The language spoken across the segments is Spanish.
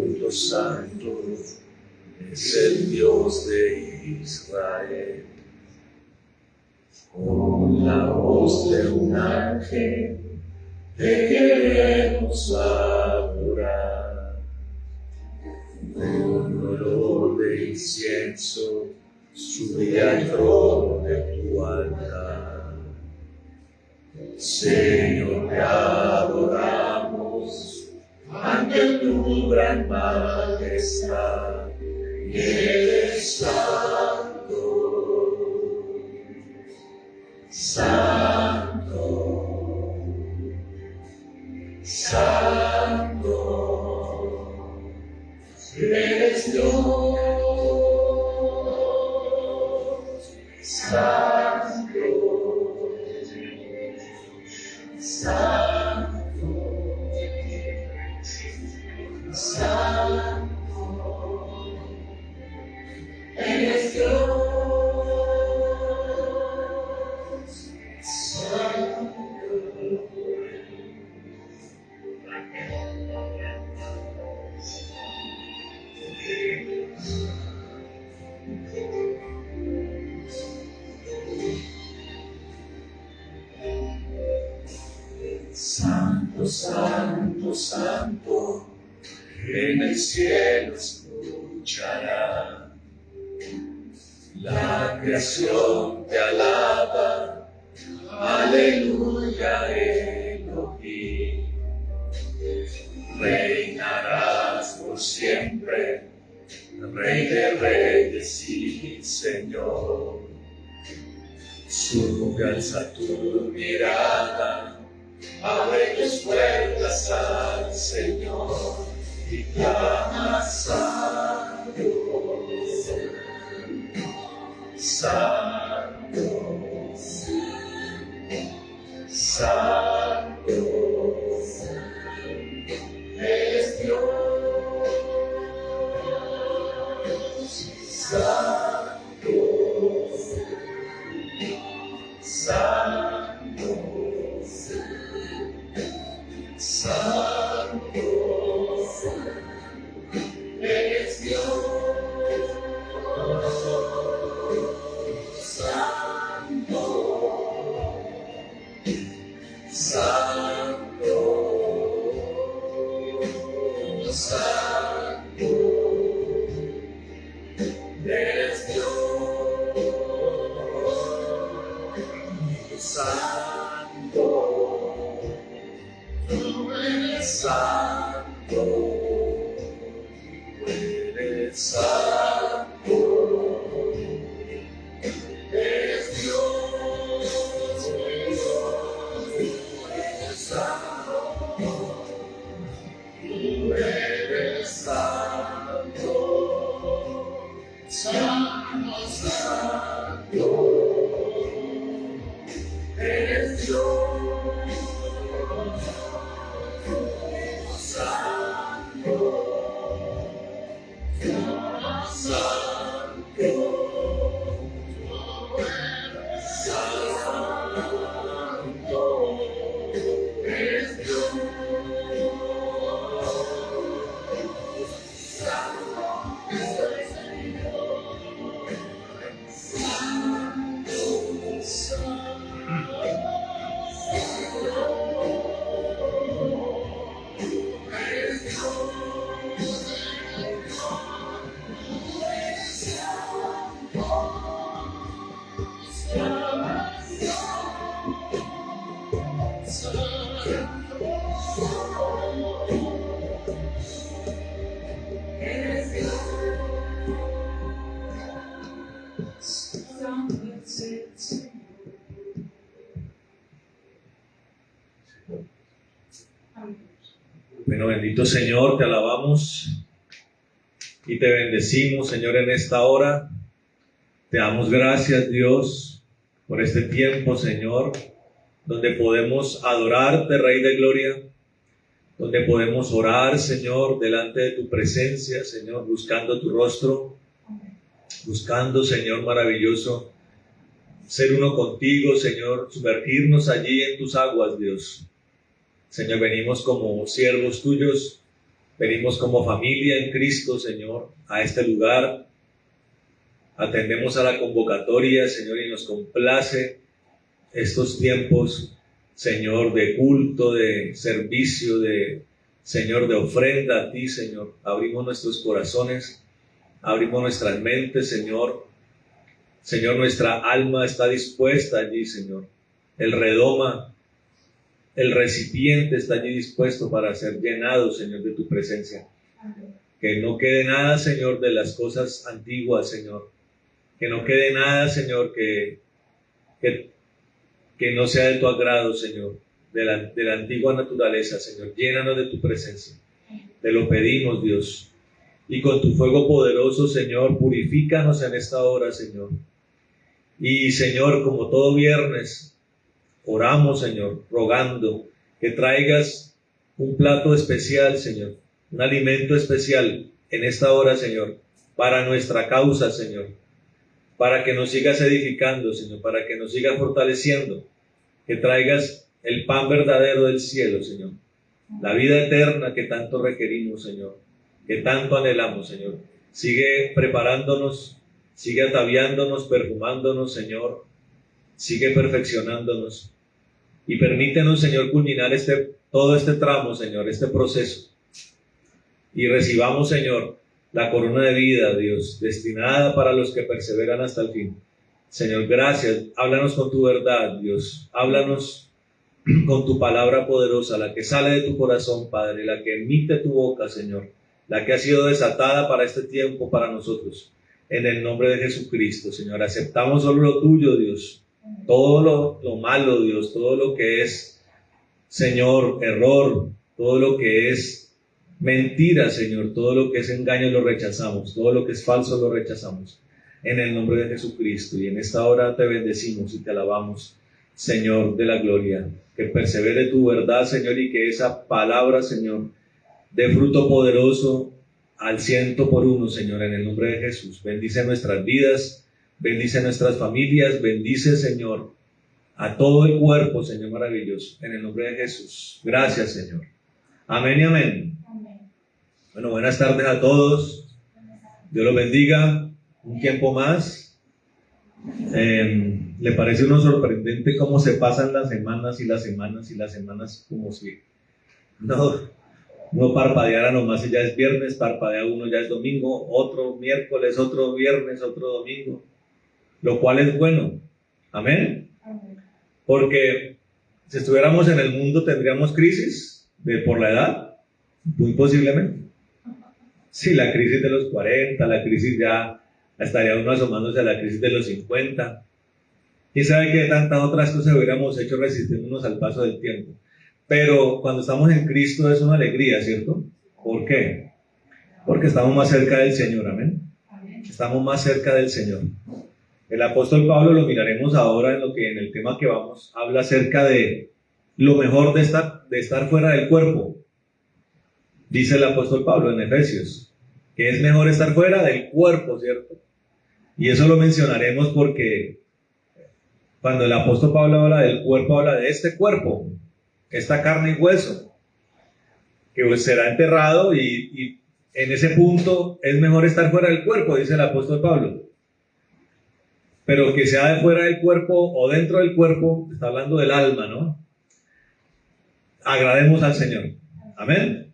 santo, santo es el Dios de Israel. Con la voz de un ángel te queremos adorar. Un olor de incienso sube al trono de tu altar. Señor, te adoramos ante tu gran majestad. Eres santo, santo, santo. Eres Dios, santo, santo, santo. Eres Dios, santo. Santo, santo, santo, en el cielo escuchará. La creación te alaba, aleluya, Elohim. Reinarás por siempre, Rey de reyes y Señor. Sube, alza tu mirada, abre tus puertas al Señor y clama santo, santo, santo, eres Dios, santo, santo, santo, eres Dios. Bueno, bendito Señor, te alabamos y te bendecimos, Señor, en esta hora. Te damos gracias, Dios, por este tiempo, Señor, donde podemos adorarte, Rey de Gloria, donde podemos orar, Señor, delante de tu presencia, Señor, buscando tu rostro, buscando, Señor, maravilloso, ser uno contigo, Señor, sumergirnos allí en tus aguas, Dios. Señor, venimos como siervos tuyos, Venimos como familia en Cristo, Señor, a este lugar. Atendemos a la convocatoria, Señor, y nos complace estos tiempos, Señor, de culto, de servicio, Señor, de ofrenda a ti, Señor. Abrimos nuestros corazones, abrimos nuestras mentes, Señor. Señor, nuestra alma está dispuesta allí, Señor. El redoma, el recipiente está allí dispuesto para ser llenado, Señor, de tu presencia. Que no quede nada, Señor, de las cosas antiguas, Señor. Que no quede nada, Señor, que no sea de tu agrado, Señor, de la antigua naturaleza, Señor. Llénanos de tu presencia. Te lo pedimos, Dios. Y con tu fuego poderoso, Señor, purifícanos en esta hora, Señor. Y, Señor, como todo viernes, oramos, Señor, rogando que traigas un plato especial, Señor, un alimento especial en esta hora, Señor, para nuestra causa, Señor, para que nos sigas edificando, Señor, para que nos sigas fortaleciendo, que traigas el pan verdadero del cielo, Señor, la vida eterna que tanto requerimos, Señor, que tanto anhelamos, Señor. Sigue preparándonos, sigue ataviándonos, perfumándonos, Señor, sigue perfeccionándonos y permítenos, Señor, culminar todo este tramo, Señor, este proceso, y recibamos, Señor, la corona de vida, Dios, destinada para los que perseveran hasta el fin. Señor, gracias. Háblanos con tu verdad, Dios. Háblanos con tu palabra poderosa, la que sale de tu corazón, Padre, la que emite tu boca, Señor, la que ha sido desatada para este tiempo, para nosotros. En el nombre de Jesucristo, Señor, aceptamos solo lo tuyo, Dios. Todo lo malo, Dios, todo lo que es, Señor, error, todo lo que es mentira, Señor, todo lo que es engaño lo rechazamos, todo lo que es falso lo rechazamos, en el nombre de Jesucristo. Y en esta hora te bendecimos y te alabamos, Señor de la gloria, que persevere tu verdad, Señor, y que esa palabra, Señor, dé fruto poderoso al 100%, Señor, en el nombre de Jesús. Bendice nuestras vidas, bendice nuestras familias, bendice, Señor, a todo el cuerpo, Señor maravilloso, en el nombre de Jesús. Gracias, Señor. Amén y amén. Bueno, buenas tardes a todos. Dios los bendiga. Un tiempo más. ¿Le parece a uno sorprendente cómo se pasan las semanas y las semanas y las semanas como si no parpadeara nomás y ya es viernes, parpadea uno, ya es domingo, otro miércoles, otro viernes, otro domingo, lo cual es bueno. Amén. Porque si estuviéramos en el mundo tendríamos crisis por la edad, muy posiblemente. Sí, la crisis de los 40, la crisis ya estaría uno asomándose a la crisis de los 50. ¿Quién sabe qué tantas otras cosas hubiéramos hecho resistiéndonos al paso del tiempo? Pero cuando estamos en Cristo es una alegría, ¿cierto? ¿Por qué? Porque estamos más cerca del Señor, amén. Estamos más cerca del Señor. El apóstol Pablo, lo miraremos ahora en el tema que vamos, habla acerca de lo mejor de estar fuera del cuerpo. Dice el apóstol Pablo en Efesios, que es mejor estar fuera del cuerpo, ¿cierto? Y eso lo mencionaremos porque cuando el apóstol Pablo habla del cuerpo, habla de este cuerpo, esta carne y hueso, que será enterrado y en ese punto es mejor estar fuera del cuerpo, dice el apóstol Pablo. Pero que sea de fuera del cuerpo o dentro del cuerpo, está hablando del alma, ¿no? Agrademos al Señor. Amén.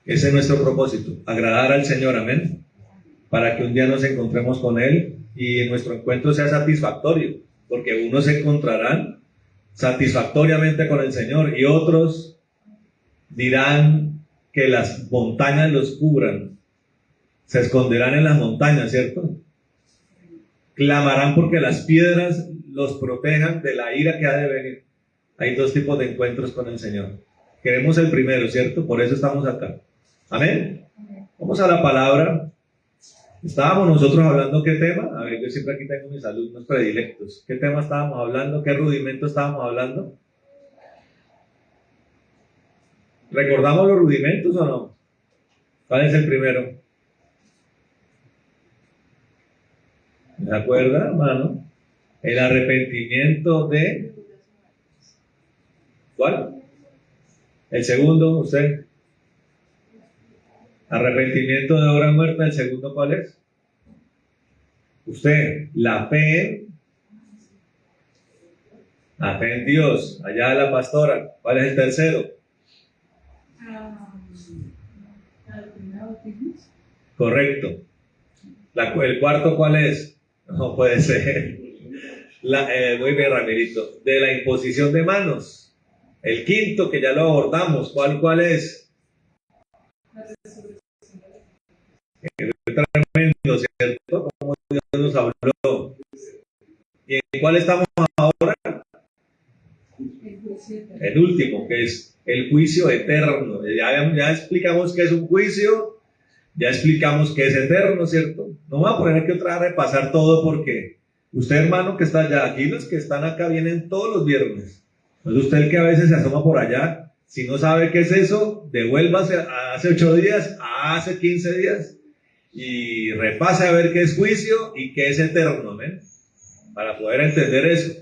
Ese es nuestro propósito, agradar al Señor, amén, para que un día nos encontremos con Él y nuestro encuentro sea satisfactorio, porque unos se encontrarán satisfactoriamente con el Señor y otros dirán que las montañas los cubran, se esconderán en las montañas, ¿cierto? Clamarán porque las piedras los protejan de la ira que ha de venir. Hay dos tipos de encuentros con el Señor. Queremos el primero, ¿cierto? Por eso estamos acá. Amén. Vamos a la palabra. Estábamos nosotros hablando, ¿qué tema? A ver, yo siempre aquí tengo mis alumnos predilectos. ¿Qué tema estábamos hablando? ¿Qué rudimento estábamos hablando? ¿Recordamos los rudimentos o no? ¿Cuál es el primero? ¿Se acuerda, hermano? El arrepentimiento de... ¿Cuál? El segundo, usted. Arrepentimiento de obra muerta, ¿el segundo cuál es? Usted, la fe en Dios, allá la pastora, ¿cuál es el tercero? Correcto. ¿El cuarto cuál es? No puede ser. Muy bien, Ramirito. De la imposición de manos. El quinto, que ya lo abordamos, ¿cuál es? Tremendo, ¿cierto? Como Dios nos habló. ¿Y en cuál estamos ahora? El último, que es el juicio eterno. Ya explicamos qué es un juicio, ya explicamos qué es eterno, ¿cierto? No me voy a poner aquí otra vez a repasar todo porque usted, hermano, que está allá, aquí los que están acá vienen todos los viernes. Pues usted, el que a veces se asoma por allá, si no sabe qué es eso, devuélvase a hace 8 días, a hace 15 días y repase a ver qué es juicio y qué es eterno, ¿ven? Para poder entender eso.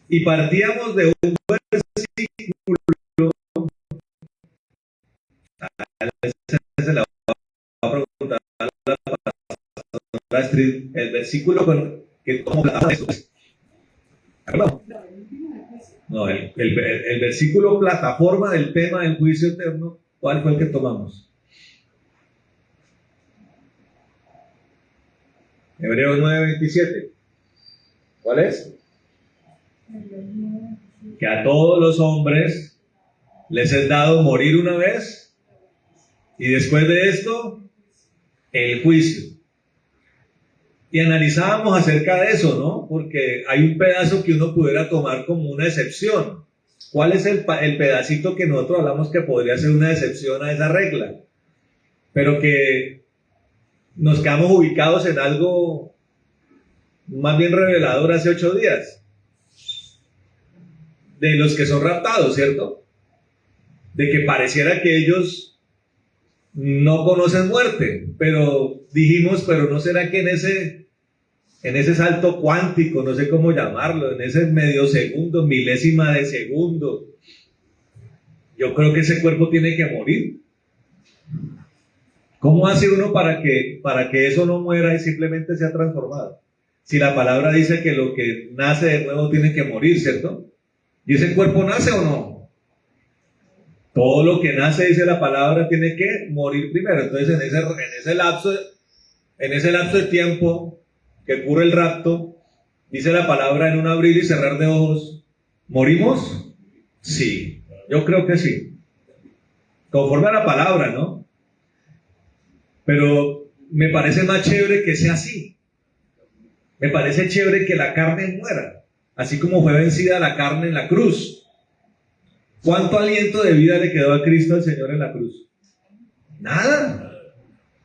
Y partíamos de un versículo. Se la voy a preguntar a la pastora Astrid, el versículo que como no, el versículo plataforma del tema del juicio eterno, ¿cuál fue el que tomamos? Hebreos 9:27. ¿Cuál es? Que a todos los hombres les es dado morir una vez y después de esto el juicio. Y analizábamos acerca de eso, ¿no? Porque hay un pedazo que uno pudiera tomar como una excepción. ¿Cuál es el pedacito que nosotros hablamos que podría ser una excepción a esa regla? Pero que nos quedamos ubicados en algo más bien revelador hace 8 días. De los que son raptados, ¿cierto? De que pareciera que ellos no conocen muerte, pero dijimos, pero ¿no será que en ese salto cuántico, no sé cómo llamarlo, en ese medio segundo, milésima de segundo, yo creo que ese cuerpo tiene que morir? ¿Cómo hace uno para que eso no muera y simplemente sea transformado? Si la palabra dice que lo que nace de nuevo tiene que morir, ¿cierto? ¿Y ese cuerpo nace o no? Todo lo que nace, dice la palabra, tiene que morir primero. Entonces, en ese lapso de tiempo que ocurre el rapto, dice la palabra, en un abrir y cerrar de ojos, ¿morimos? Sí, yo creo que sí. Conforme a la palabra, ¿no? Pero me parece más chévere que sea así. Me parece chévere que la carne muera, así como fue vencida la carne en la cruz. ¿Cuánto aliento de vida le quedó a Cristo al Señor en la cruz? Nada.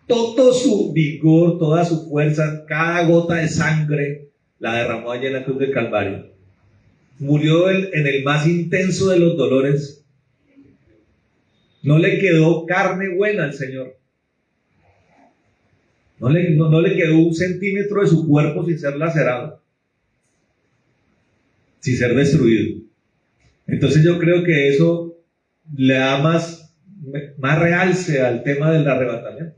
Todo su vigor, toda su fuerza, cada gota de sangre la derramó allí en la cruz del Calvario. Murió en el más intenso de los dolores. No le quedó carne buena al Señor. No le quedó 1 centímetro de su cuerpo sin ser lacerado, sin ser destruido. Entonces yo creo que eso le da más realce al tema del arrebatamiento.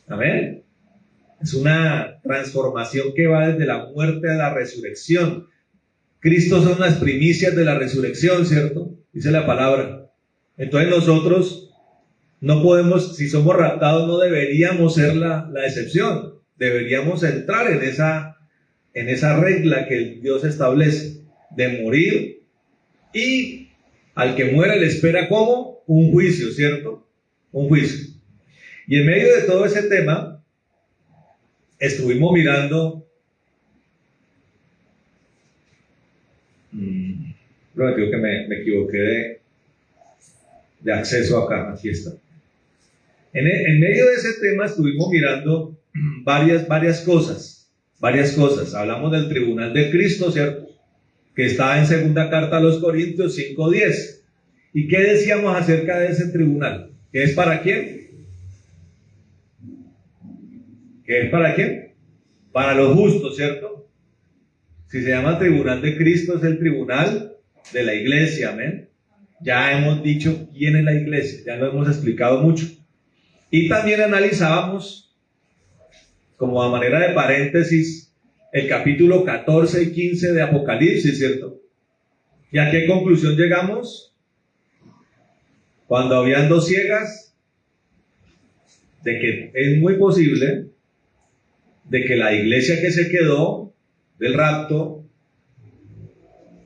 Amén. Es una transformación que va desde la muerte a la resurrección. Cristo son las primicias de la resurrección, ¿cierto? Dice la palabra. Entonces nosotros no podemos, si somos raptados, no deberíamos ser la excepción. Deberíamos entrar en esa regla que Dios establece de morir, y al que muera le espera ¿cómo? Un juicio, ¿cierto? Un juicio. Y en medio de todo ese tema estuvimos mirando pero digo que me equivoqué de acceso acá, aquí está. En medio de ese tema estuvimos mirando varias cosas. Hablamos del tribunal de Cristo, ¿cierto? Que está en segunda carta a los Corintios 5:10. ¿Y qué decíamos acerca de ese tribunal? ¿Qué es para quién? ¿Qué es para quién? Para los justos, ¿cierto? Si se llama tribunal de Cristo, es el tribunal de la iglesia, amén. Ya hemos dicho quién es la iglesia, ya lo hemos explicado mucho. Y también analizábamos, como a manera de paréntesis, el capítulo 14 y 15 de Apocalipsis, ¿cierto? ¿Y a qué conclusión llegamos? Cuando habían dos ciegas, de que es muy posible de que la iglesia que se quedó del rapto,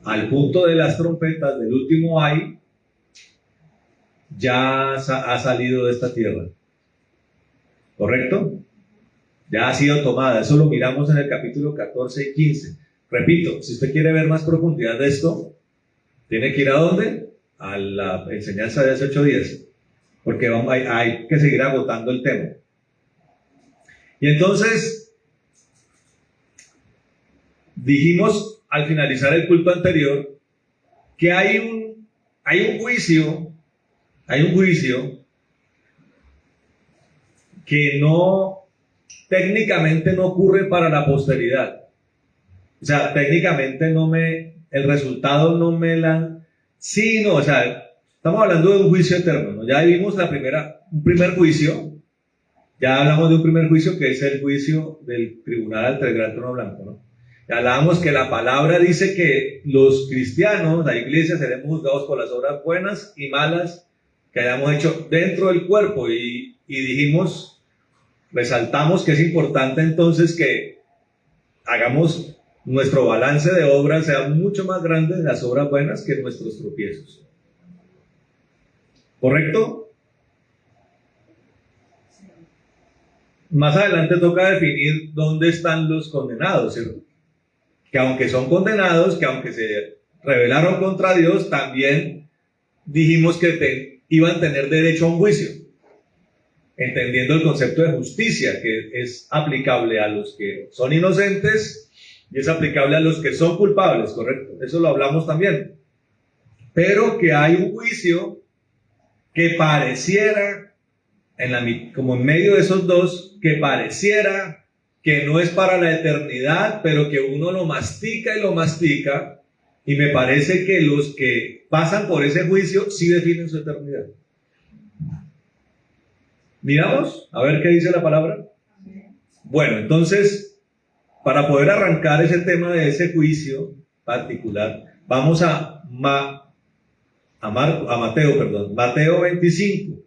al punto de las trompetas del último ay, ya ha salido de esta tierra. ¿Correcto? Ya ha sido tomada. Eso lo miramos en el capítulo 14 y 15. Repito, si usted quiere ver más profundidad de esto, tiene que ir ¿a dónde? A la enseñanza de hace 8 días. Porque hay que seguir agotando el tema. Y entonces, dijimos al finalizar el culto anterior que hay un juicio que técnicamente no ocurre para la posteridad. O sea, técnicamente el resultado no me la... Sí, no, o sea, estamos hablando de un juicio eterno, ¿no? Ya vimos un primer juicio, ya hablamos de un primer juicio que es el juicio del tribunal ante el gran trono blanco, ¿no? Ya hablábamos que la palabra dice que los cristianos, la iglesia, seremos juzgados por las obras buenas y malas que hayamos hecho dentro del cuerpo y dijimos, resaltamos que es importante entonces que hagamos nuestro balance de obras sea mucho más grande en las obras buenas que en nuestros tropiezos. ¿Correcto? Más adelante toca definir dónde están los condenados, ¿cierto? Que aunque son condenados, que aunque se rebelaron contra Dios, también dijimos que iban a tener derecho a un juicio, entendiendo el concepto de justicia, que es aplicable a los que son inocentes y es aplicable a los que son culpables, ¿correcto? Eso lo hablamos también. Pero que hay un juicio que pareciera, como en medio de esos dos, que pareciera que no es para la eternidad, pero que uno lo mastica, y me parece que los que pasan por ese juicio sí definen su eternidad. Miramos, a ver qué dice la palabra. Bueno, entonces, para poder arrancar ese tema de ese juicio particular, vamos a Mateo 25.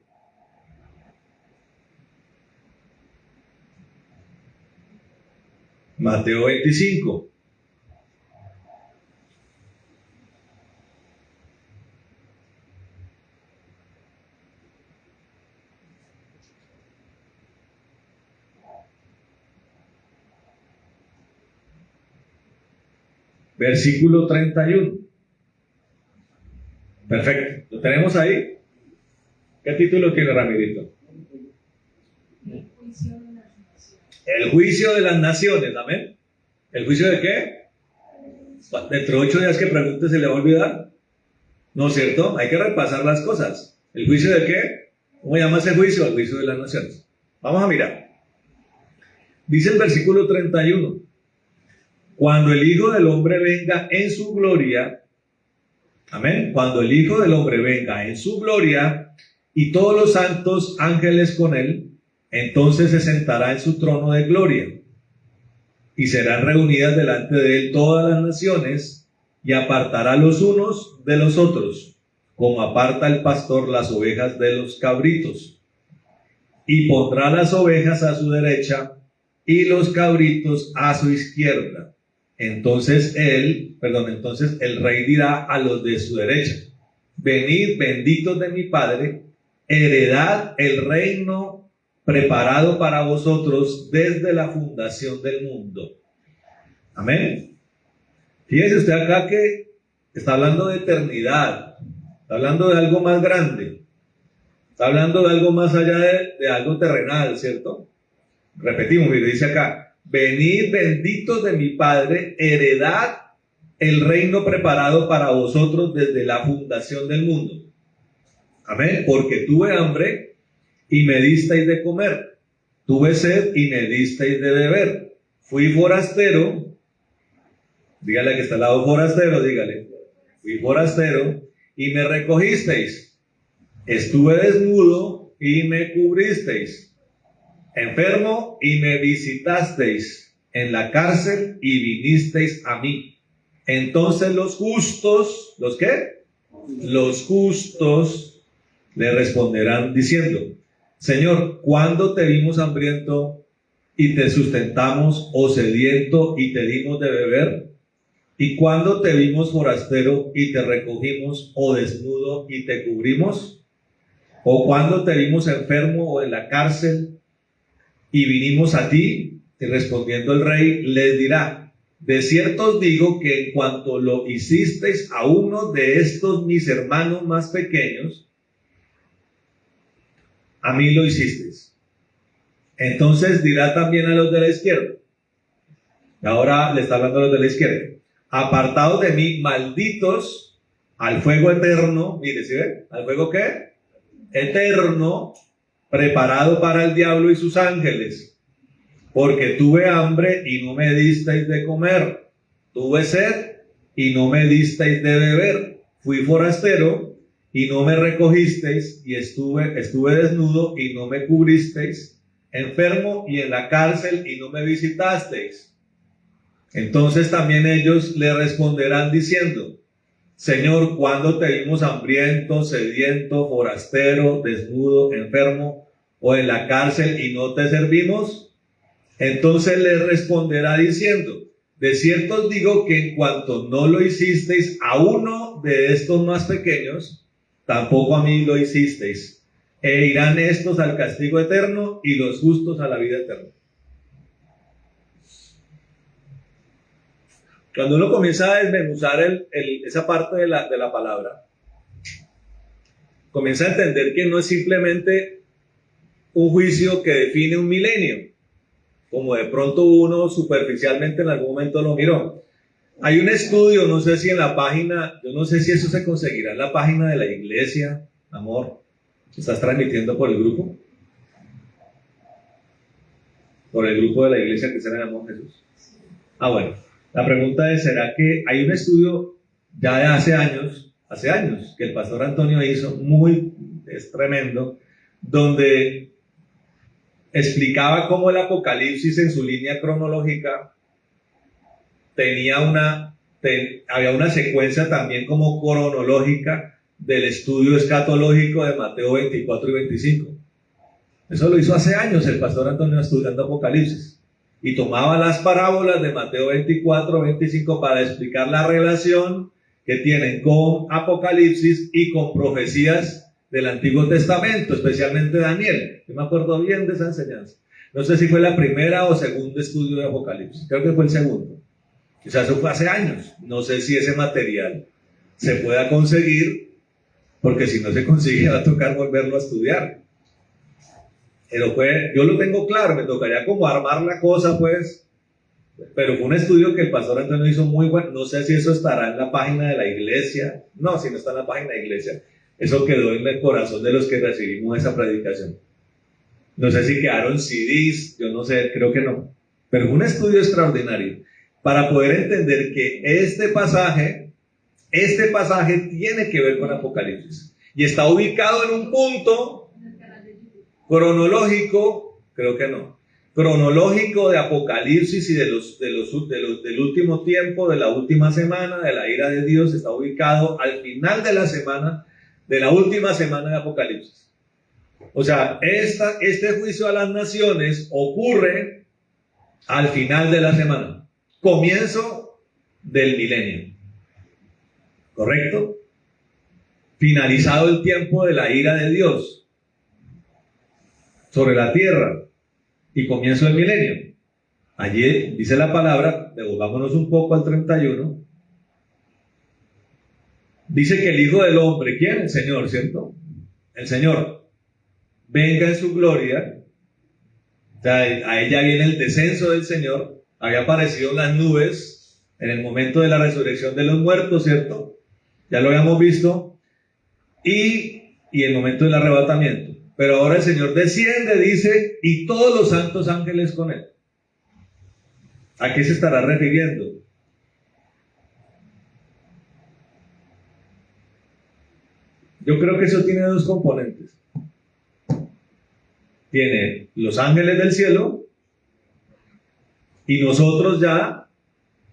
Mateo 25. Versículo 31. Perfecto. ¿Lo tenemos ahí? ¿Qué título tiene, Ramirito? El juicio de las naciones. Amén. ¿El juicio de qué? Dentro de 8 días que pregunte, ¿se le va a olvidar? ¿No es cierto? Hay que repasar las cosas. ¿El juicio de qué? ¿Cómo llama ese juicio? El juicio de las naciones. Vamos a mirar. Dice el versículo 31. Cuando el Hijo del Hombre venga en su gloria, amén, cuando el Hijo del Hombre venga en su gloria y todos los santos ángeles con él, entonces se sentará en su trono de gloria y serán reunidas delante de él todas las naciones y apartará los unos de los otros, como aparta el pastor las ovejas de los cabritos, y pondrá las ovejas a su derecha y los cabritos a su izquierda. Entonces el rey dirá a los de su derecha: venid, benditos de mi Padre, heredad el reino preparado para vosotros desde la fundación del mundo. Amén. Fíjese usted acá que está hablando de eternidad, está hablando de algo más grande, está hablando de algo más allá de algo terrenal, ¿cierto? Repetimos, mire, dice acá: venid, benditos de mi Padre, heredad el reino preparado para vosotros desde la fundación del mundo. Amén. Porque tuve hambre y me disteis de comer, tuve sed y me disteis de beber, fui forastero, dígale que está al lado forastero, dígale, fui forastero y me recogisteis, estuve desnudo y me cubristeis, enfermo y me visitasteis, en la cárcel y vinisteis a mí. Entonces los justos, ¿los qué? Los justos le responderán diciendo, Señor, ¿cuándo te vimos hambriento y te sustentamos, o sediento y te dimos de beber? ¿Y cuándo te vimos forastero y te recogimos, o desnudo y te cubrimos? ¿O cuándo te vimos enfermo o en la cárcel y vinimos a ti? Y respondiendo el rey les dirá, de cierto os digo que en cuanto lo hicisteis a uno de estos mis hermanos más pequeños, a mí lo hicisteis. Entonces dirá también a los de la izquierda, ahora le está hablando a los de la izquierda, apartados de mí, malditos, al fuego eterno. Mire, ¿sí ve? ¿Al fuego qué? Eterno, preparado para el diablo y sus ángeles. Porque tuve hambre y no me disteis de comer, tuve sed y no me disteis de beber, fui forastero y no me recogisteis, y estuve desnudo y no me cubristeis, enfermo y en la cárcel y no me visitasteis. Entonces también ellos le responderán diciendo, Señor, ¿cuándo te vimos hambriento, sediento, forastero, desnudo, enfermo o en la cárcel y no te servimos? Entonces le responderá diciendo, de cierto os digo que en cuanto no lo hicisteis a uno de estos más pequeños, tampoco a mí lo hicisteis. E irán estos al castigo eterno y los justos a la vida eterna. Cuando uno comienza a desmenuzar esa parte de la palabra, comienza a entender que no es simplemente un juicio que define un milenio, como de pronto uno superficialmente en algún momento lo miró. Hay un estudio, no sé si en la página, yo no sé si eso se conseguirá en la página de la iglesia, amor, ¿estás transmitiendo por el grupo? Por el grupo de la iglesia Cristiana del Amor Jesús. Bueno, la pregunta es, ¿será que hay un estudio ya de hace años, que el pastor Antonio hizo, es tremendo, donde explicaba cómo el Apocalipsis en su línea cronológica había una secuencia también como cronológica del estudio escatológico de Mateo 24 y 25. Eso lo hizo hace años el pastor Antonio estudiando Apocalipsis, y tomaba las parábolas de Mateo 24, 25 para explicar la relación que tienen con Apocalipsis y con profecías del Antiguo Testamento, especialmente Daniel. Yo me acuerdo bien de esa enseñanza. No sé si fue la primera o segundo estudio de Apocalipsis, creo que fue el segundo. O sea, eso fue hace años. No sé si ese material se pueda conseguir, porque si no se consigue va a tocar volverlo a estudiar. Pero yo lo tengo claro, me tocaría como armar la cosa, pues. Pero fue un estudio que el pastor Antonio hizo muy bueno. No sé si eso estará en la página de la iglesia. No, si no está en la página de la iglesia. Eso quedó en el corazón de los que recibimos esa predicación. No sé si quedaron CDs, yo no sé, creo que no. Pero fue un estudio extraordinario para poder entender que este pasaje tiene que ver con Apocalipsis. Y está ubicado en un punto cronológico, creo que no, cronológico de Apocalipsis y del último tiempo, de la última semana, de la ira de Dios. Está ubicado al final de la semana, de la última semana de Apocalipsis. O sea, este juicio a las naciones ocurre al final de la semana, comienzo del milenio, ¿correcto? Finalizado el tiempo de la ira de Dios sobre la tierra y comienzo del milenio. Allí dice la palabra, devolvámonos un poco al 31, dice que el Hijo del Hombre, ¿quién? El Señor, ¿cierto? El Señor venga en su gloria. O sea, a ella viene el descenso del Señor. Había aparecido en las nubes en el momento de la resurrección de los muertos, ¿cierto? Ya lo habíamos visto. Y el momento del arrebatamiento. Pero ahora el Señor desciende, dice, y todos los santos ángeles con él. ¿A qué se estará refiriendo? Yo creo que eso tiene dos componentes. tiene los ángeles del cielo y nosotros ya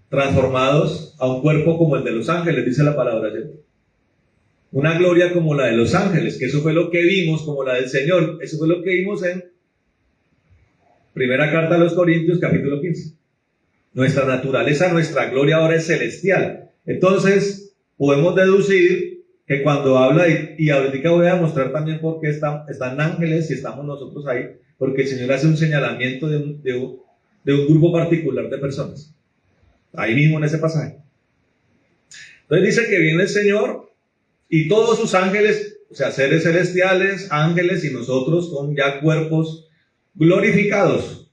transformados a un cuerpo como el de los ángeles, dice la palabra, ¿cierto? Una gloria como la de los ángeles, que eso fue lo que vimos, como la del Señor, eso fue lo que vimos en Primera Carta a los Corintios, capítulo 15. Nuestra naturaleza, nuestra gloria ahora es celestial. Entonces, podemos deducir que cuando habla, y ahorita voy a mostrar también por qué están ángeles y estamos nosotros ahí, porque el Señor hace un señalamiento de un grupo particular de personas. Ahí mismo en ese pasaje. Entonces dice que viene el Señor y todos sus ángeles, o sea, seres celestiales, ángeles y nosotros con ya cuerpos glorificados.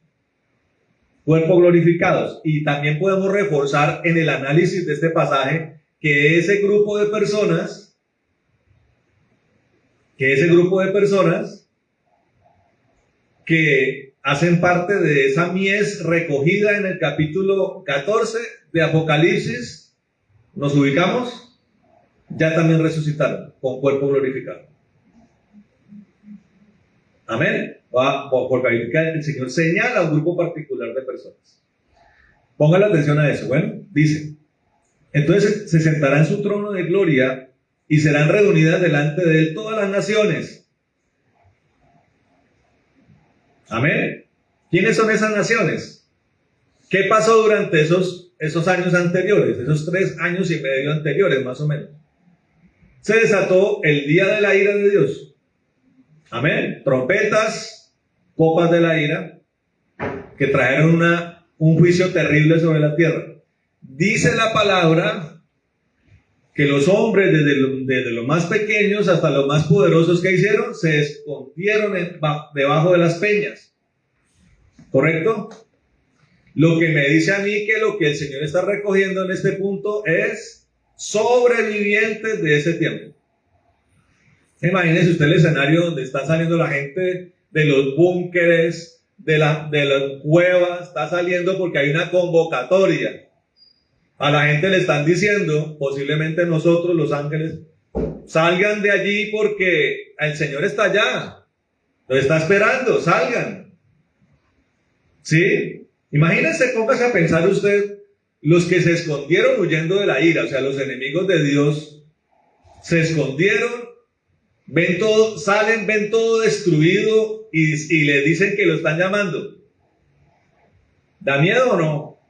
Cuerpos glorificados. Y también podemos reforzar en el análisis de este pasaje que ese grupo de personas que hacen parte de esa mies recogida en el capítulo 14 de Apocalipsis, ¿nos ubicamos? Ya también resucitaron con cuerpo glorificado. Amén. Porque el Señor señala a un grupo particular de personas. Pongan la atención a eso. Bueno, dice, entonces se sentará en su trono de gloria y serán reunidas delante de él todas las naciones. Amén. ¿Quiénes son esas naciones? ¿Qué pasó durante esos años anteriores? Esos 3 años y medio anteriores, más o menos. Se desató el día de la ira de Dios. Amén. Trompetas, copas de la ira, que trajeron un juicio terrible sobre la tierra. Dice la palabra que los hombres, desde los más pequeños hasta los más poderosos, que hicieron, se escondieron debajo de las peñas. ¿Correcto? Lo que me dice a mí que lo que el Señor está recogiendo en este punto es sobrevivientes de ese tiempo. Imagínese usted el escenario donde está saliendo la gente de los búnkeres, de las cuevas, está saliendo porque hay una convocatoria. A la gente le están diciendo, posiblemente nosotros los ángeles, salgan de allí porque el Señor está allá, lo está esperando, salgan. ¿Sí? Imagínense, póngase a pensar usted, los que se escondieron huyendo de la ira, o sea, los enemigos de Dios, se escondieron, ven todo, salen, ven todo destruido y le dicen que lo están llamando. ¿Da miedo o no?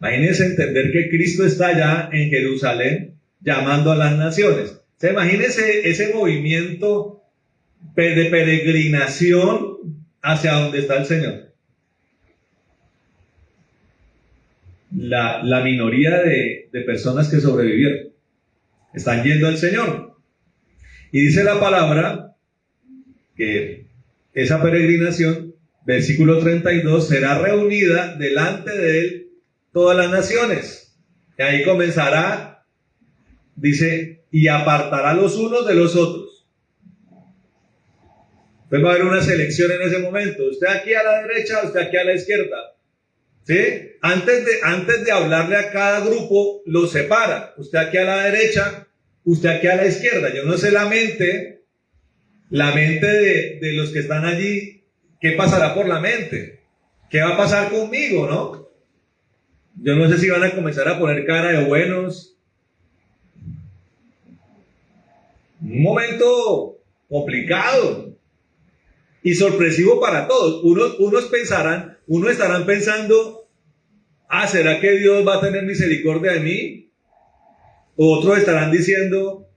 Imagínense entender que Cristo está allá en Jerusalén llamando a las naciones. O sea, imagínense ese movimiento de peregrinación hacia donde está el Señor. La minoría de personas que sobrevivieron están yendo al Señor. Y dice la palabra que esa peregrinación, versículo 32, será reunida delante de él todas las naciones. Y ahí comenzará, dice, y apartará los unos de los otros. Entonces va a haber una selección en ese momento. Usted aquí a la derecha, usted aquí a la izquierda. ¿Sí? Antes de hablarle a cada grupo, lo separa. Usted aquí a la derecha, usted aquí a la izquierda. Yo no sé la mente de los que están allí, ¿qué pasará por la mente? ¿Qué va a pasar conmigo, no? Yo no sé si van a comenzar a poner cara de buenos. Un momento complicado y sorpresivo para todos. Unos estarán pensando, ¿será que Dios va a tener misericordia de mí? Otros estarán diciendo,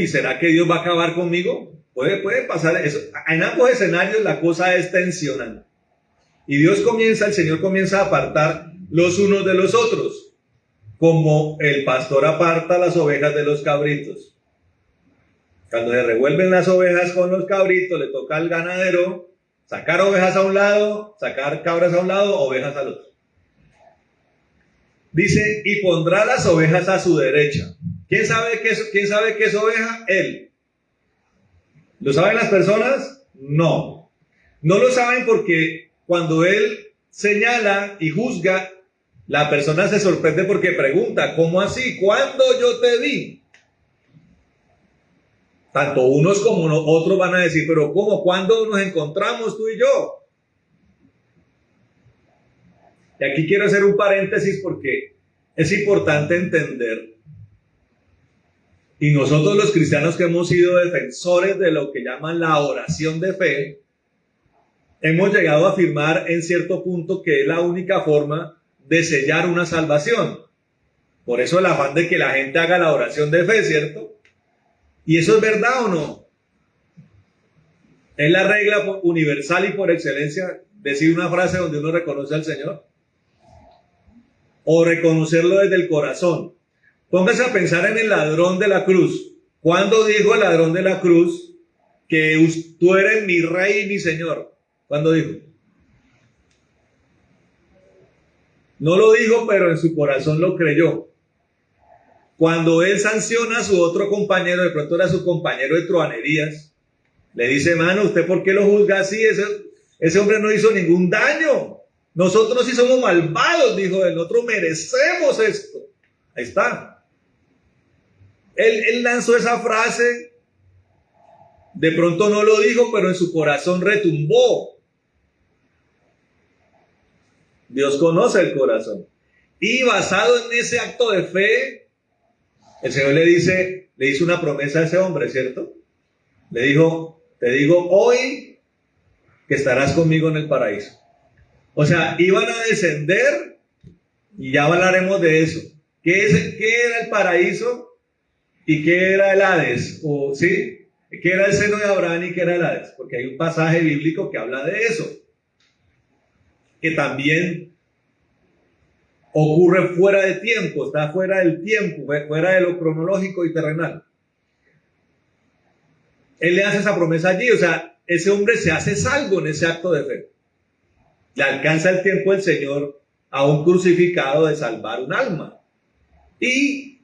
¿será que Dios va a acabar conmigo? Puede pasar eso. En ambos escenarios la cosa es tensionante. Y el Señor comienza a apartar los unos de los otros, como el pastor aparta las ovejas de los cabritos. Cuando se revuelven las ovejas con los cabritos, le toca al ganadero sacar ovejas a un lado, sacar cabras a un lado, ovejas al otro. Dice, y pondrá las ovejas a su derecha. ¿Quién sabe qué es oveja? Él. ¿Lo saben las personas? No. No lo saben porque cuando él señala y juzga, la persona se sorprende porque pregunta, ¿cómo así? ¿Cuándo yo te vi? Tanto unos como otros van a decir, pero ¿cómo? ¿Cuándo nos encontramos tú y yo? Y aquí quiero hacer un paréntesis porque es importante entender, y nosotros los cristianos que hemos sido defensores de lo que llaman la oración de fe, hemos llegado a afirmar en cierto punto que es la única forma de sellar una salvación. Por eso el afán de que la gente haga la oración de fe, ¿cierto? ¿Y eso es verdad o no? ¿Es la regla universal y por excelencia decir una frase donde uno reconoce al Señor? ¿O reconocerlo desde el corazón? Póngase a pensar en el ladrón de la cruz. ¿Cuándo dijo el ladrón de la cruz que tú eres mi rey y mi señor? ¿Cuándo dijo? No lo dijo, pero en su corazón lo creyó. Cuando él sanciona a su otro compañero, de pronto era su compañero de truhanerías, le dice, hermano, ¿usted por qué lo juzga así? Ese hombre no hizo ningún daño. Nosotros sí somos malvados, dijo él, nosotros merecemos esto. Ahí está. Él lanzó esa frase, de pronto no lo dijo, pero en su corazón retumbó. Dios conoce el corazón. Y basado en ese acto de fe, el Señor le hizo una promesa a ese hombre, ¿cierto? Le dijo, te digo hoy que estarás conmigo en el paraíso. O sea, iban a descender y ya hablaremos de eso. ¿Qué era el paraíso y qué era el Hades? ¿Sí? ¿Qué era el seno de Abraham y qué era el Hades? Porque hay un pasaje bíblico que habla de eso, que también ocurre fuera de tiempo, está fuera del tiempo, fuera de lo cronológico y terrenal. Él le hace esa promesa allí, o sea, ese hombre se hace salvo en ese acto de fe. Le alcanza el tiempo del Señor a un crucificado de salvar un alma. Y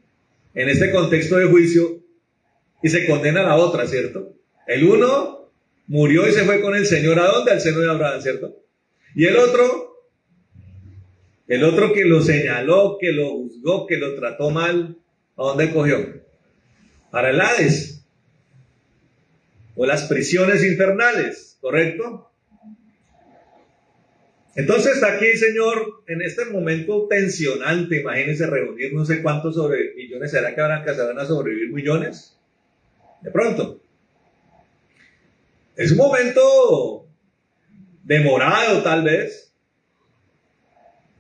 en este contexto de juicio, y se condena a la otra, ¿cierto? El uno murió y se fue con el Señor, ¿a dónde? Al seno de Abraham, ¿cierto? Y el otro que lo señaló, que lo juzgó, que lo trató mal, ¿a dónde cogió? Para el Hades. O las prisiones infernales, ¿correcto? Entonces está aquí, Señor, en este momento tensionante, imagínense reunir no sé cuántos millones, ¿será que se van a sobrevivir millones? De pronto. Es un momento demorado tal vez.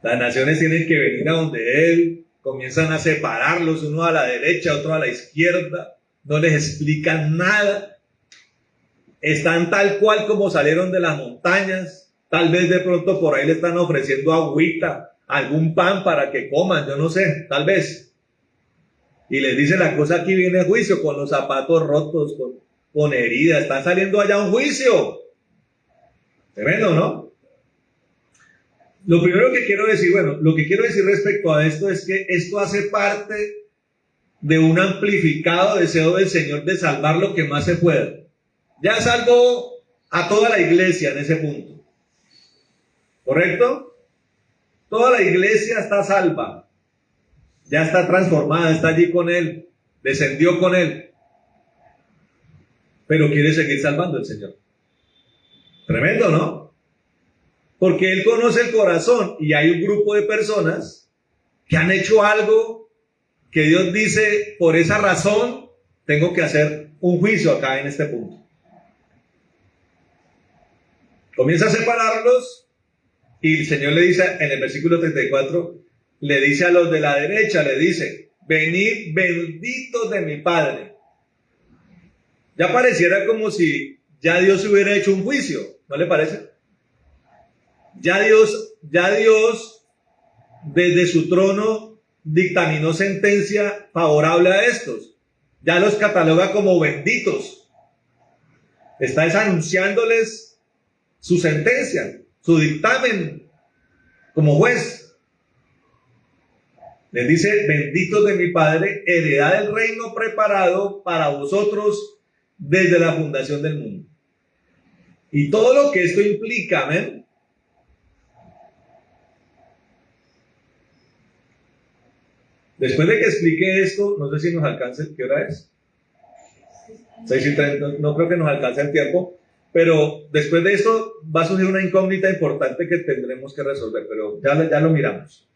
Las naciones tienen que venir a donde Él, comienzan a separarlos, uno a la derecha, otro a la izquierda, no les explican nada. Están tal cual como salieron de las montañas. Tal vez de pronto por ahí le están ofreciendo agüita, algún pan para que coman, yo no sé, tal vez. Y les dice la cosa, aquí viene juicio, con los zapatos rotos, con heridas, está saliendo allá un juicio. Tremendo, ¿no? Lo primero que quiero decir, lo que quiero decir respecto a esto es que esto hace parte de un amplificado deseo del Señor de salvar lo que más se pueda. Ya salvó a toda la iglesia en ese punto. ¿Correcto? Toda la iglesia está salva. Ya está transformada, está allí con Él. Descendió con Él. Pero quiere seguir salvando el Señor. Tremendo, ¿no? Porque Él conoce el corazón y hay un grupo de personas que han hecho algo que Dios dice, por esa razón tengo que hacer un juicio acá en este punto. Comienza a separarlos. Y el Señor le dice en el versículo 34, le dice a los de la derecha, le dice, venid benditos de mi Padre. Ya pareciera como si ya Dios hubiera hecho un juicio, ¿no le parece? Ya Dios desde su trono dictaminó sentencia favorable a estos. Ya los cataloga como benditos. Está anunciándoles su sentencia, su dictamen como juez. Les dice, benditos de mi Padre, heredad del reino preparado para vosotros desde la fundación del mundo. Y todo lo que esto implica, amén. Después de que explique esto, no sé si nos alcanza, ¿qué hora es? 6:30, no creo que nos alcance el tiempo, pero después de esto va a surgir una incógnita importante que tendremos que resolver, pero ya lo miramos.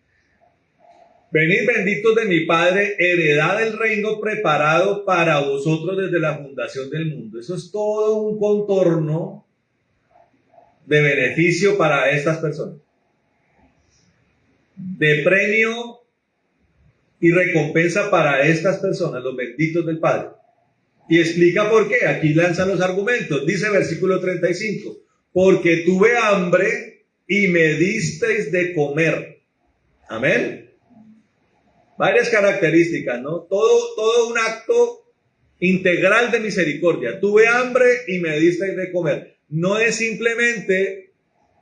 Venid benditos de mi Padre, heredad del reino preparado para vosotros desde la fundación del mundo. Eso es todo un contorno de beneficio para estas personas, de premio y recompensa para estas personas, los benditos del Padre. Y explica por qué. Aquí lanzan los argumentos. Dice versículo 35, porque tuve hambre y me disteis de comer. Amén. Varias características, ¿no? Todo un acto integral de misericordia. Tuve hambre y me disteis de comer. No es simplemente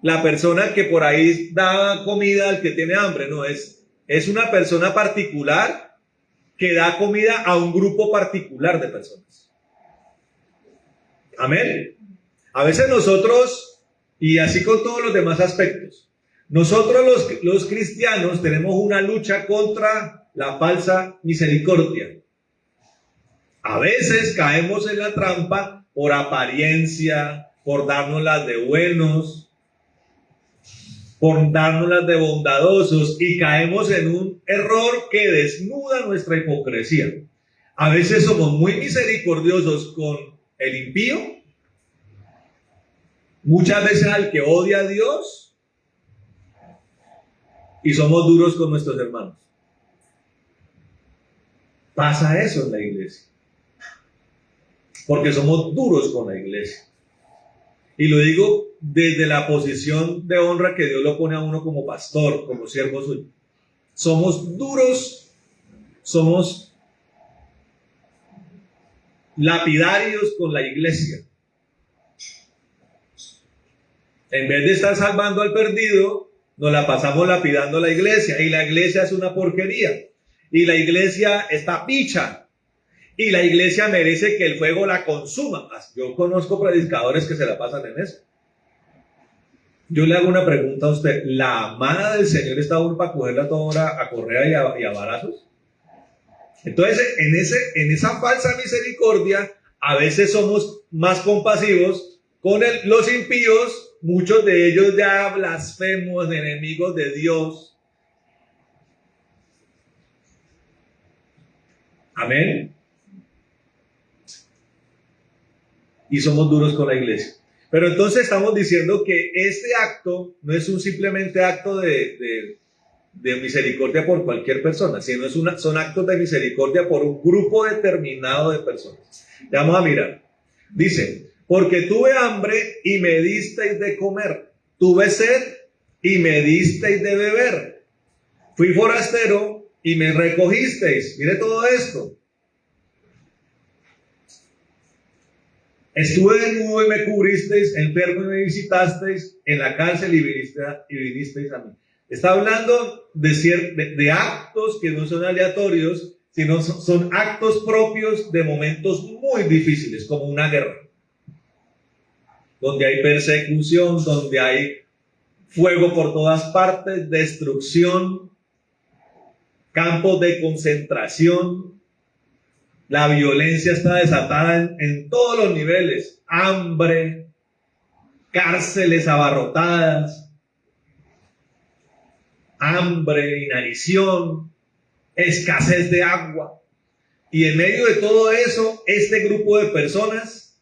la persona que por ahí da comida al que tiene hambre, no, es una persona particular que da comida a un grupo particular de personas. Amén. A veces nosotros, y así con todos los demás aspectos, nosotros los cristianos tenemos una lucha contra la falsa misericordia. A veces caemos en la trampa por apariencia, por dárnoslas de buenos, por dárnoslas de bondadosos, y caemos en un error que desnuda nuestra hipocresía. A veces somos muy misericordiosos con el impío, muchas veces al que odia a Dios, y somos duros con nuestros hermanos. Pasa eso en la iglesia, porque somos duros con la iglesia. Y lo digo desde la posición de honra que Dios lo pone a uno como pastor, como siervo suyo. Somos duros, somos lapidarios con la iglesia. En vez de estar salvando al perdido, nos la pasamos lapidando a la iglesia, y la iglesia es una porquería, y la iglesia está picha, y la iglesia merece que el fuego la consuma. Yo conozco predicadores que se la pasan en eso. Yo le hago una pregunta a usted: ¿la amada del Señor está aún para cogerla toda hora a correa y a barazos? Entonces, en esa falsa misericordia, a veces somos más compasivos con los impíos, muchos de ellos ya blasfemos, enemigos de Dios. Amén. Y somos duros con la iglesia. Pero entonces estamos diciendo que este acto no es un simplemente acto de misericordia por cualquier persona, sino son actos de misericordia por un grupo determinado de personas. Ya vamos a mirar. Dice, porque tuve hambre y me disteis de comer, tuve sed y me disteis de beber, fui forastero y me recogisteis. Mire todo esto. Estuve desnudo y me cubristeis, enfermo y me visitasteis, en la cárcel y vinisteis a mí. Está hablando de actos que no son aleatorios, sino son actos propios de momentos muy difíciles, como una guerra, donde hay persecución, donde hay fuego por todas partes, destrucción, campos de concentración. La violencia está desatada en todos los niveles. Hambre, cárceles abarrotadas, hambre, inanición, escasez de agua. Y en medio de todo eso, este grupo de personas,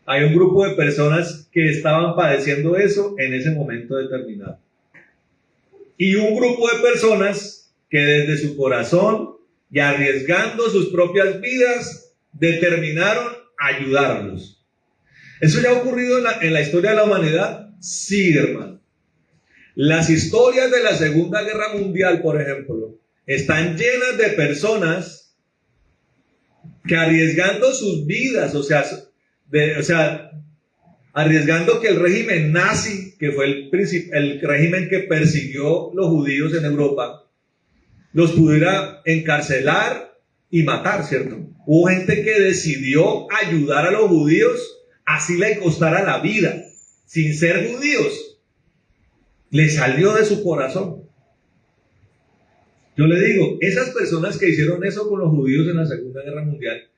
hay un grupo de personas que estaban padeciendo eso en ese momento determinado. Y un grupo de personas que desde su corazón y arriesgando sus propias vidas determinaron ayudarlos. ¿Eso ya ha ocurrido en la historia de la humanidad? Sí, hermano. Las historias de la Segunda Guerra Mundial, por ejemplo, están llenas de personas que arriesgando sus vidas, o sea, arriesgando que el régimen nazi, que fue el régimen que persiguió los judíos en Europa, los pudiera encarcelar y matar, ¿cierto? Hubo gente que decidió ayudar a los judíos, así le costara la vida, sin ser judíos. Le salió de su corazón. Yo le digo, esas personas que hicieron eso con los judíos en la Segunda Guerra Mundial,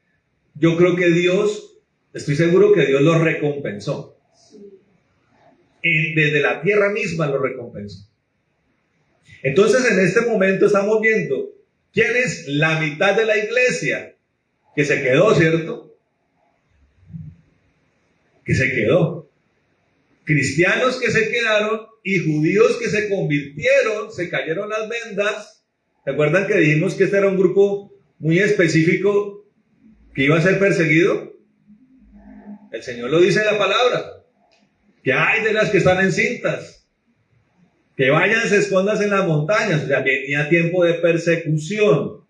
yo creo que Dios, estoy seguro que Dios los recompensó. Desde la tierra misma los recompensó. Entonces, en este momento estamos viendo quién es la mitad de la iglesia que se quedó, ¿cierto? Que se quedó. Cristianos que se quedaron y judíos que se convirtieron, se cayeron las vendas. ¿Se acuerdan que dijimos que este era un grupo muy específico que iba a ser perseguido? El Señor lo dice en la palabra. Que hay de las que están encintas, que vayan, se escondan en las montañas. O sea, venía tiempo de persecución.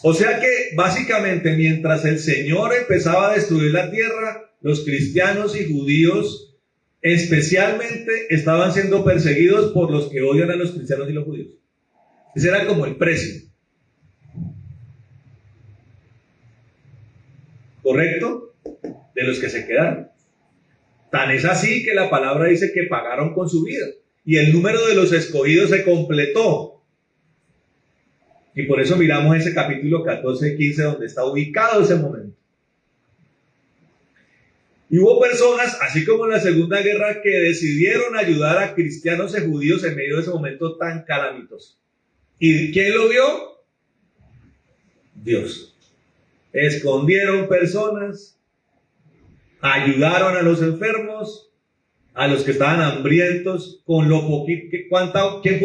O sea que básicamente mientras el Señor empezaba a destruir la tierra, los cristianos y judíos especialmente estaban siendo perseguidos por los que odian a los cristianos y los judíos. Ese era como el precio. ¿Correcto? De los que se quedaron. Tan es así que la palabra dice que pagaron con su vida. Y el número de los escogidos se completó. Y por eso miramos ese capítulo 14 y 15 donde está ubicado ese momento. Y hubo personas, así como en la Segunda Guerra, que decidieron ayudar a cristianos y judíos en medio de ese momento tan calamitoso. ¿Y quién lo vio? Dios. Escondieron personas, ayudaron a los enfermos, a los que estaban hambrientos, con lo poquito. ¿Quién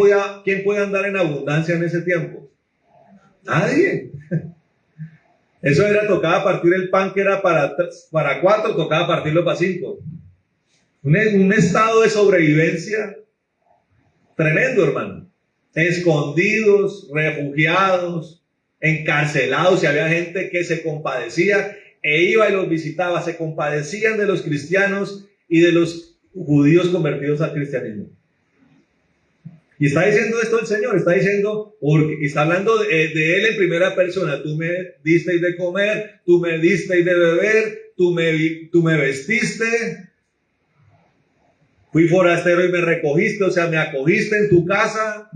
puede andar en abundancia en ese tiempo? Nadie. Eso era, tocaba partir el pan que era para 4, tocaba partirlo para 5. Un estado de sobrevivencia tremendo, hermano. Escondidos, refugiados, encarcelados, y había gente que se compadecía e iba y los visitaba, se compadecían de los cristianos y de los judíos convertidos al cristianismo. Y está diciendo esto el Señor, está diciendo, porque está hablando de Él en primera persona. Tú me disteis de comer, tú me disteis de beber, tú me vestiste, fui forastero y me recogiste, o sea, me acogiste en tu casa,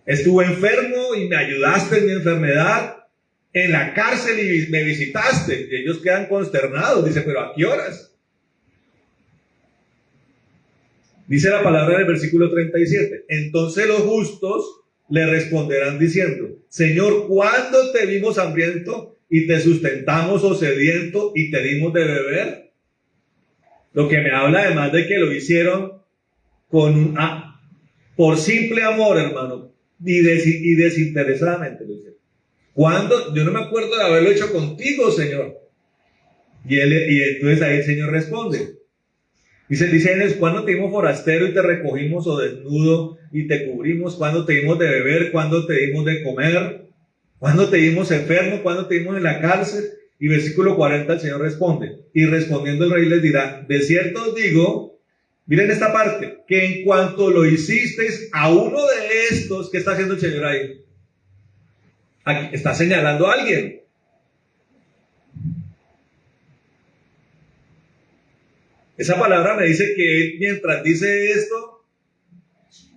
estuve enfermo y me ayudaste en mi enfermedad, en la cárcel y me visitaste. Y ellos quedan consternados, dice, pero ¿a qué horas? Dice la palabra en el versículo 37. Entonces los justos le responderán diciendo, Señor, ¿cuándo te vimos hambriento y te sustentamos, o sediento y te dimos de beber? Lo que me habla además de que lo hicieron por simple amor, hermano, y desinteresadamente lo hicieron. ¿Cuándo? Yo no me acuerdo de haberlo hecho contigo, Señor. Y entonces ahí el Señor responde. Dice, ¿cuándo te dimos forastero y te recogimos, o desnudo y te cubrimos? ¿Cuándo te dimos de beber? ¿Cuándo te dimos de comer? ¿Cuándo te dimos enfermo? ¿Cuándo te dimos en la cárcel? Y versículo 40 el Señor responde. Y respondiendo el rey les dirá, de cierto os digo, miren esta parte, que en cuanto lo hicisteis a uno de estos, ¿qué está haciendo el Señor ahí? Aquí está señalando a alguien. Esa palabra me dice que él, mientras dice esto,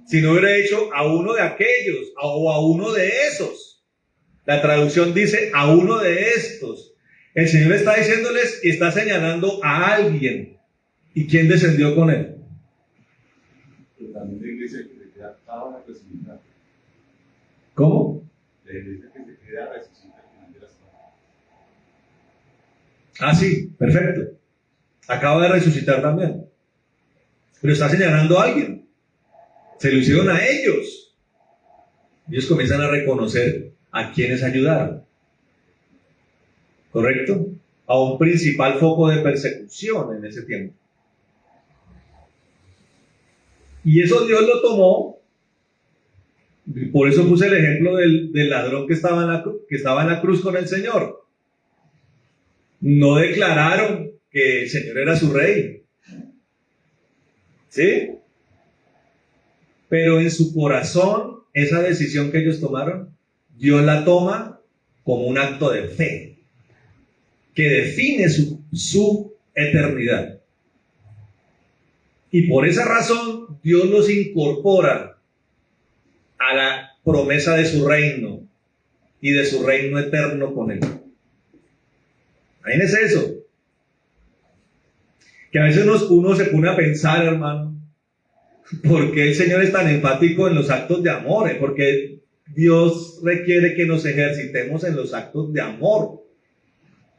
si no hubiera hecho a uno de aquellos o a uno de esos, la traducción dice a uno de estos. El Señor está diciéndoles y está señalando a alguien. ¿Y quién descendió con él? Pero también la iglesia que se queda acaba de resucitar. ¿Cómo? La iglesia que se queda resucita al final de las cosas. Ah, sí, perfecto. Acaba de resucitar también. Pero está señalando a alguien. Se lo hicieron a ellos. Ellos comienzan a reconocer a quienes ayudaron. ¿Correcto? A un principal foco de persecución en ese tiempo. Y eso Dios lo tomó. Por eso puse el ejemplo del ladrón que estaba en la cruz con el Señor. No declararon que el Señor era su rey. ¿Sí? Pero en su corazón, esa decisión que ellos tomaron, Dios la toma como un acto de fe que define su eternidad. Y por esa razón, Dios los incorpora promesa de su reino y de su reino eterno con él. Imagínense eso. Que a veces uno se pone a pensar, hermano, ¿por qué el Señor es tan enfático en los actos de amor? Porque Dios requiere que nos ejercitemos en los actos de amor.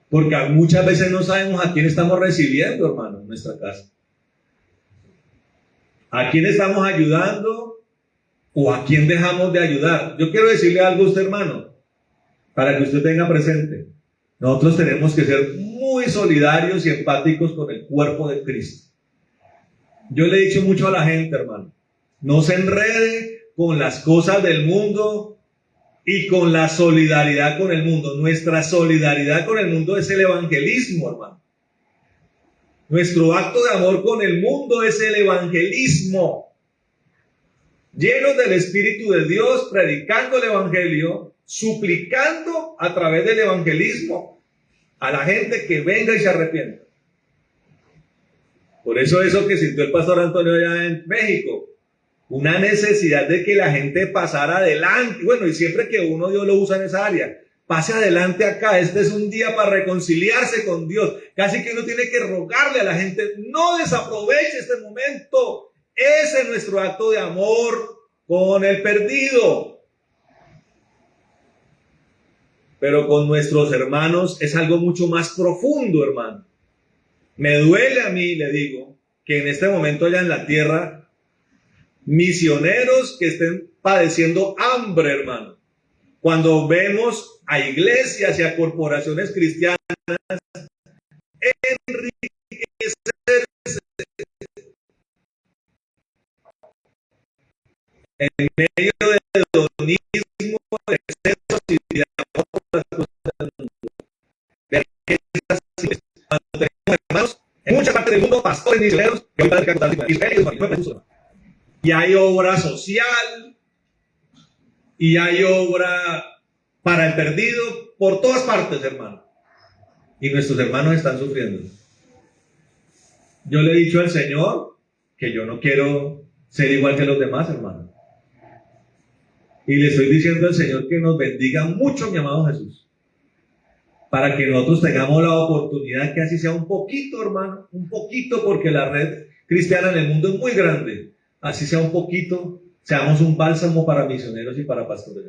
Porque muchas veces no sabemos a quién estamos recibiendo, hermano, en nuestra casa. ¿A quién estamos ayudando o a quién dejamos de ayudar? Yo quiero decirle algo a usted, hermano, para que usted tenga presente. Nosotros tenemos que ser muy solidarios y empáticos con el cuerpo de Cristo. Yo le he dicho mucho a la gente, hermano, no se enrede con las cosas del mundo y con la solidaridad con el mundo. Nuestra solidaridad con el mundo es el evangelismo, hermano. Nuestro acto de amor con el mundo es el evangelismo. Llenos del Espíritu de Dios, predicando el evangelio, suplicando a través del evangelismo a la gente que venga y se arrepienta. Por eso que sintió el pastor Antonio allá en México, una necesidad de que la gente pasara adelante. Bueno, y siempre que Dios lo usa en esa área, pase adelante acá. Este es un día para reconciliarse con Dios. Casi que uno tiene que rogarle a la gente, no desaproveche este momento. Ese es nuestro acto de amor con el perdido. Pero con nuestros hermanos es algo mucho más profundo, hermano. Me duele a mí, le digo, que en este momento allá en la tierra, misioneros que estén padeciendo hambre, hermano. Cuando vemos a iglesias y a corporaciones cristianas enriquecerse en medio del hedonismo, de excesos y de amor por las cosas del mundo. Cuando tenemos hermanos en muchas partes del mundo, pastores misioneros que hoy padecen Israel, y hay obra social, y hay obra para el perdido por todas partes, hermano. Y nuestros hermanos están sufriendo. Yo le he dicho al Señor que yo no quiero ser igual que los demás, hermano. Y le estoy diciendo al Señor que nos bendiga mucho, mi amado Jesús, para que nosotros tengamos la oportunidad que así sea un poquito, hermano, un poquito, porque la red cristiana en el mundo es muy grande. Así sea un poquito, seamos un bálsamo para misioneros y para pastores.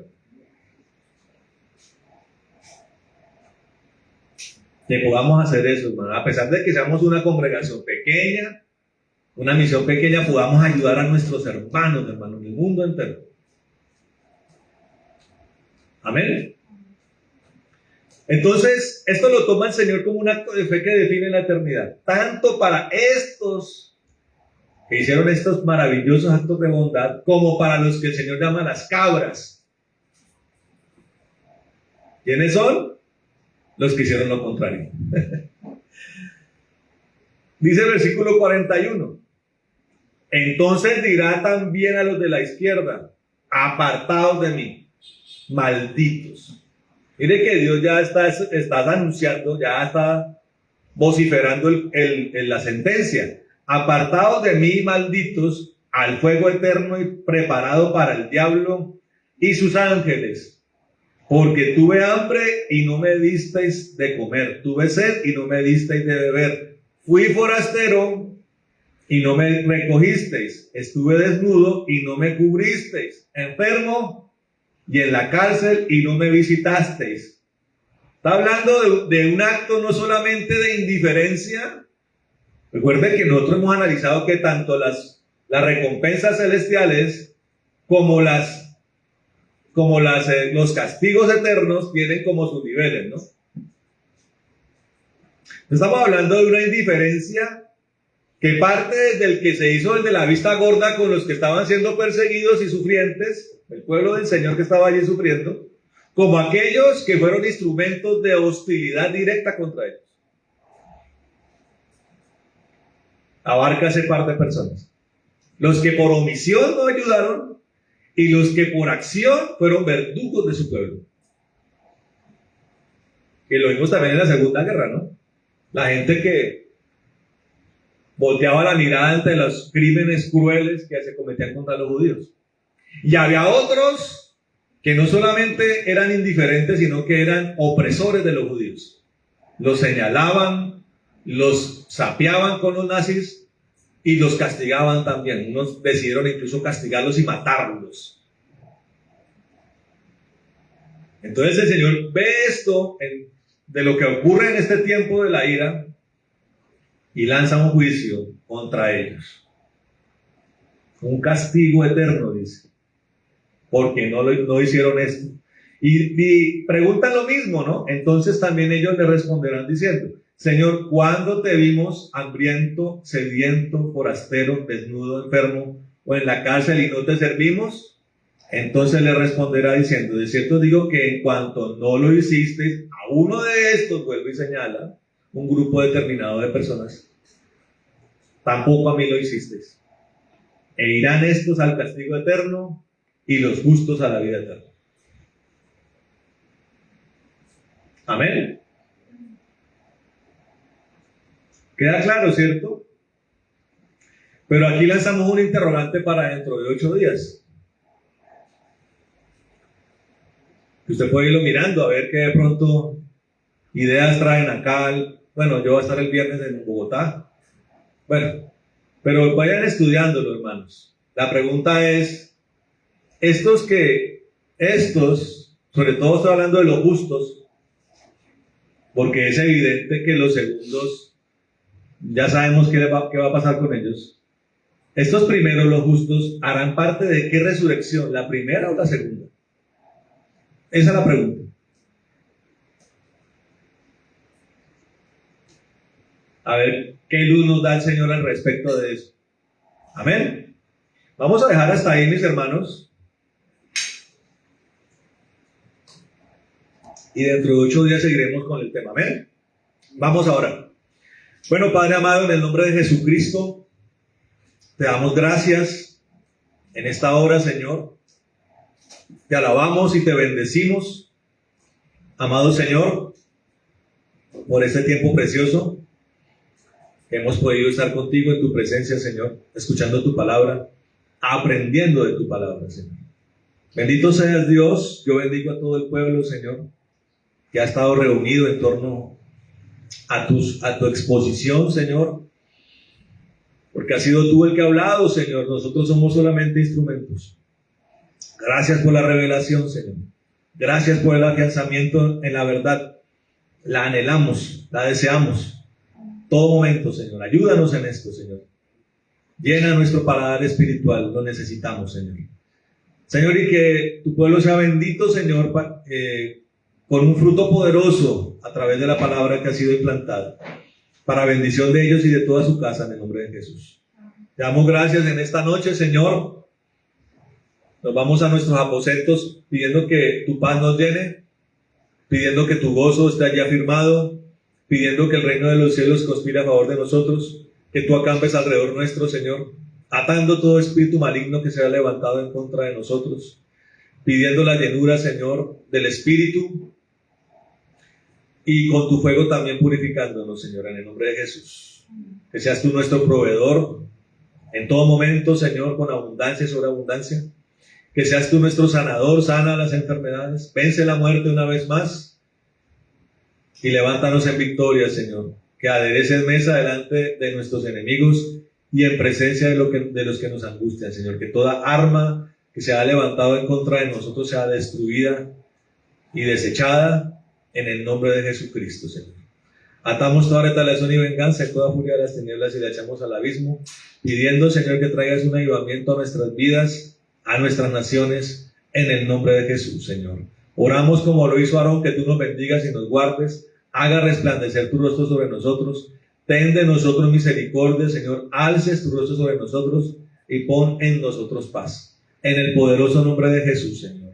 Que podamos hacer eso, hermano. A pesar de que seamos una congregación pequeña, una misión pequeña, podamos ayudar a nuestros hermanos, hermano, en el mundo entero. Amén. Entonces, esto lo toma el Señor como un acto de fe que define la eternidad. Tanto para estos que hicieron estos maravillosos actos de bondad, como para los que el Señor llama las cabras. ¿Quiénes son? Los que hicieron lo contrario. Dice el versículo 41. Entonces dirá también a los de la izquierda, apartados de mí, malditos. Mire que Dios ya está anunciando, ya está vociferando la sentencia. Apartados de mí, malditos, al fuego eterno y preparado para el diablo y sus ángeles. Porque tuve hambre y no me disteis de comer. Tuve sed y no me disteis de beber. Fui forastero y no me recogisteis. Estuve desnudo y no me cubristeis. Enfermo y en la cárcel y no me visitasteis. Está hablando de un acto no solamente de indiferencia. Recuerden que nosotros hemos analizado que tanto las recompensas celestiales como los castigos eternos tienen como sus niveles, ¿no? Estamos hablando de una indiferencia que parte desde el que se hizo el de la vista gorda con los que estaban siendo perseguidos y sufrientes, el pueblo del Señor que estaba allí sufriendo, como aquellos que fueron instrumentos de hostilidad directa contra ellos. Abarca ese par de personas. Los que por omisión no ayudaron y los que por acción fueron verdugos de su pueblo. Que lo vimos también en la Segunda Guerra, ¿no? La gente que volteaba la mirada ante los crímenes crueles que se cometían contra los judíos. Y había otros que no solamente eran indiferentes, sino que eran opresores de los judíos. Los señalaban, los sapeaban con los nazis y los castigaban también. Unos decidieron incluso castigarlos y matarlos. Entonces el Señor ve esto de lo que ocurre en este tiempo de la ira y lanza un juicio contra ellos. Un castigo eterno, dice, porque no hicieron esto. Y preguntan lo mismo, ¿no? Entonces también ellos le responderán diciendo: Señor, ¿cuándo te vimos hambriento, sediento, forastero, desnudo, enfermo o en la cárcel y no te servimos? Entonces le responderá diciendo: de cierto digo que en cuanto no lo hiciste a uno de estos, vuelve y señala un grupo determinado de personas, tampoco a mí lo hicisteis. E irán estos al castigo eterno y los justos a la vida eterna. Amén. Queda claro, ¿cierto? Pero aquí lanzamos un interrogante para dentro de 8 días. Usted puede irlo mirando a ver qué de pronto ideas traen acá. Bueno, yo voy a estar el viernes en Bogotá. Bueno, pero vayan estudiándolo, hermanos. La pregunta es, estos, sobre todo estoy hablando de los justos, porque es evidente que los segundos, ya sabemos qué va a pasar con ellos. Estos primeros, los justos, ¿harán parte de qué resurrección? ¿La primera o la segunda? Esa es la pregunta. A ver qué luz nos da el Señor al respecto de eso. Amén. Vamos a dejar hasta ahí, mis hermanos. Y dentro de 8 días seguiremos con el tema. Amén. Vamos ahora. Bueno, Padre amado, en el nombre de Jesucristo, te damos gracias en esta hora, Señor. Te alabamos y te bendecimos, amado Señor, por este tiempo precioso que hemos podido estar contigo en tu presencia, Señor, escuchando tu palabra, aprendiendo de tu palabra, Señor. Bendito seas Dios. Yo bendigo a todo el pueblo, Señor, que ha estado reunido en torno a tu exposición, Señor, porque has sido tú el que ha hablado, Señor. Nosotros somos solamente instrumentos. Gracias por la revelación, Señor. Gracias por el afianzamiento en la verdad. La anhelamos, la deseamos. Todo momento, Señor. Ayúdanos en esto, Señor. Llena nuestro paladar espiritual. Lo necesitamos, Señor. Señor, y que tu pueblo sea bendito, Señor, con un fruto poderoso a través de la palabra que ha sido implantada, para bendición de ellos y de toda su casa, en el nombre de Jesús. Te damos gracias en esta noche, Señor. Nos vamos a nuestros aposentos pidiendo que tu paz nos llene, pidiendo que tu gozo esté allí afirmado, pidiendo que el reino de los cielos conspire a favor de nosotros, que tú acampes alrededor nuestro, Señor, atando todo espíritu maligno que se haya levantado en contra de nosotros, pidiendo la llenura, Señor, del Espíritu, y con tu fuego también purificándonos, Señor, en el nombre de Jesús. Que seas tú nuestro proveedor en todo momento, Señor, con abundancia sobre abundancia. Que seas tú nuestro sanador, sana las enfermedades, vence la muerte una vez más y levántanos en victoria, Señor. Que adereces mesa delante de nuestros enemigos y en presencia de los que nos angustian, Señor. Que toda arma que se ha levantado en contra de nosotros sea destruida y desechada en el nombre de Jesucristo, Señor. Atamos toda retaliación y venganza y toda furia de las tinieblas y la echamos al abismo, pidiendo, Señor, que traigas un avivamiento a nuestras vidas, a nuestras naciones, en el nombre de Jesús, Señor. Oramos como lo hizo Aarón, que tú nos bendigas y nos guardes, haga resplandecer tu rostro sobre nosotros, ten de nosotros misericordia, Señor, alces tu rostro sobre nosotros y pon en nosotros paz. En el poderoso nombre de Jesús, Señor.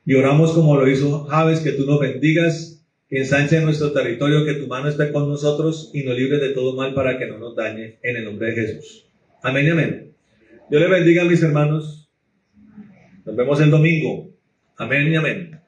Y oramos como lo hizo Jabes, que tú nos bendigas, que ensanche nuestro territorio, que tu mano esté con nosotros y nos libre de todo mal para que no nos dañe, en el nombre de Jesús. Amén y amén. Dios les bendiga, mis hermanos. Nos vemos el domingo. Amén y amén.